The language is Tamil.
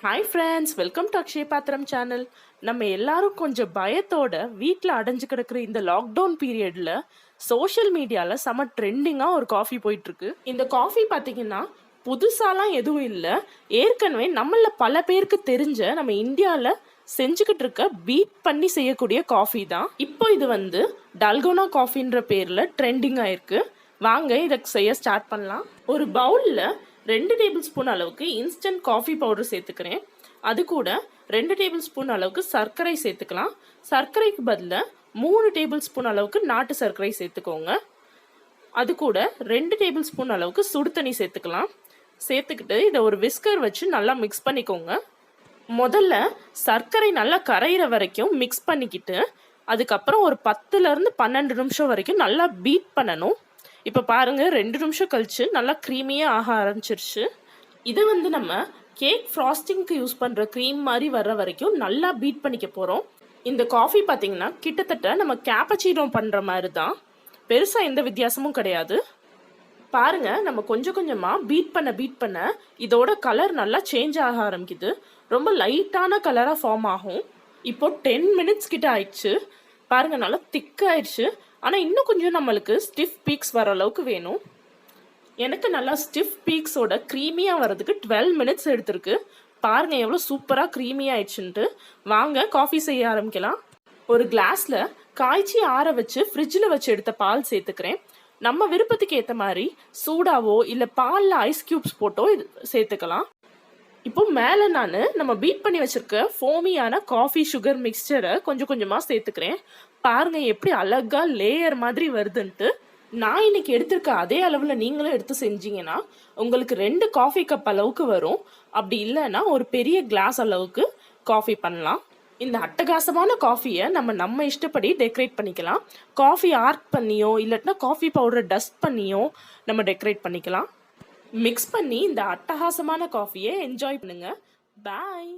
Hi friends, welcome to Akshaya பாத்திரம் சேனல். நம்ம எல்லாரும் கொஞ்சம் பயத்தோட வீட்டில் அடைஞ்சு கிடக்கிற இந்த லாக்டவுன் பீரியடில் சோஷியல் மீடியாவில் செம ட்ரெண்டிங்காக ஒரு காஃபி போயிட்டுருக்கு. இந்த காஃபி பார்த்தீங்கன்னா புதுசாலாம் எதுவும் இல்லை, ஏற்கனவே நம்மள பல பேருக்கு தெரிஞ்ச நம்ம இந்தியாவில் செஞ்சுக்கிட்டு இருக்க பீட் பண்ணி செய்யக்கூடிய காஃபி தான். இப்போ இது வந்து டல்கோனா காஃபின்ற பேரில் ட்ரெண்டிங் ஆயிருக்கு. வாங்க இதை செய்ய ஸ்டார்ட் பண்ணலாம். ஒரு பவுலில் 2 டேபிள் ஸ்பூன் அளவுக்கு இன்ஸ்டன்ட் காஃபி பவுடர் சேர்த்துக்கிறேன். அது கூட 2 டேபிள் ஸ்பூன் அளவுக்கு சர்க்கரை சேர்த்துக்கலாம். சர்க்கரைக்கு பதிலாக 3 டேபிள் ஸ்பூன் அளவுக்கு நாட்டு சர்க்கரை சேர்த்துக்கோங்க. அது கூட 2 டேபிள் ஸ்பூன் அளவுக்கு சுடு தண்ணி சேர்த்துக்கலாம். சேர்த்துக்கிட்டு இதை ஒரு விஸ்கர் வச்சு நல்லா மிக்ஸ் பண்ணிக்கோங்க. முதல்ல சர்க்கரை நல்லா கரையிற வரைக்கும் மிக்ஸ் பண்ணிக்கிட்டு அதுக்கப்புறம் ஒரு 10லேருந்து 12 நிமிஷம் வரைக்கும் நல்லா பீட் பண்ணணும். இப்போ பாருங்கள், 2 நிமிஷம் கழிச்சு நல்லா க்ரீமியாக ஆக ஆரம்பிச்சிருச்சு. இதை வந்து நம்ம கேக் ஃப்ராஸ்டிங்க்கு யூஸ் பண்ணுற க்ரீம் மாதிரி வர்ற வரைக்கும் நல்லா பீட் பண்ணிக்க போகிறோம். இந்த காஃபி பார்த்திங்கன்னா கிட்டத்தட்ட நம்ம கேப்பச்சீனோ பண்ணுற மாதிரி தான், பெருசாக எந்த வித்தியாசமும் கிடையாது. பாருங்கள், நம்ம கொஞ்சம் கொஞ்சமாக பீட் பண்ண இதோட கலர் நல்லா சேஞ்ச் ஆக ஆரம்பிக்குது. ரொம்ப லைட்டான கலராக ஃபார்ம் ஆகும். இப்போ 10 மினிட்ஸ் கிட்ட ஆயிடுச்சு. பாருங்கள், நல்லா திக்காயிடுச்சு. ஆனால் இன்னும் கொஞ்சம் நம்மளுக்கு ஸ்டிஃப் பீக்ஸ் வர அளவுக்கு வேணும். எனக்கு நல்லா ஸ்டிஃப் பீக்ஸோட க்ரீமியாக வர்றதுக்கு 12 மினிட்ஸ் எடுத்திருக்கு. பாருங்கள் எவ்வளோ சூப்பராக க்ரீமியாக ஆயிடுச்சுன்ட்டு. வாங்க காஃபி செய்ய ஆரம்பிக்கலாம். ஒரு கிளாஸில் காய்ச்சி ஆற வச்சு ஃப்ரிட்ஜில் வச்சு எடுத்த பால் சேர்த்துக்கிறேன். நம்ம விருப்பத்துக்கு ஏற்ற மாதிரி சூடாவோ இல்லை பாலில் ஐஸ் க்யூப்ஸ் போட்டோ சேர்த்துக்கலாம். இப்போ மேலே நம்ம பீட் பண்ணி வச்சுருக்க ஃபோமியான காஃபி சுகர் மிக்சரை கொஞ்சம் கொஞ்சமாக சேர்த்துக்கிறேன். பாருங்கள் எப்படி அழகாக லேயர் மாதிரி வருதுன்ட்டு. நான் இன்னைக்கு எடுத்திருக்க அதே அளவில் நீங்களும் எடுத்து செஞ்சீங்கன்னா உங்களுக்கு 2 காஃபி கப் அளவுக்கு வரும். அப்படி இல்லைன்னா ஒரு பெரிய கிளாஸ் அளவுக்கு காஃபி பண்ணலாம். இந்த அட்டகாசமான காஃபியை நம்ம இஷ்டப்படி டெக்கரேட் பண்ணிக்கலாம். காஃபி ஆர்ட் பண்ணியோ இல்லாட்டினா காஃபி பவுடரை டஸ்ட் பண்ணியோ நம்ம டெக்கரேட் பண்ணிக்கலாம். மிக்ஸ் பண்ணி இந்த அட்டகாசமான காஃபியை என்ஜாய் பண்ணுங்க. பாய்.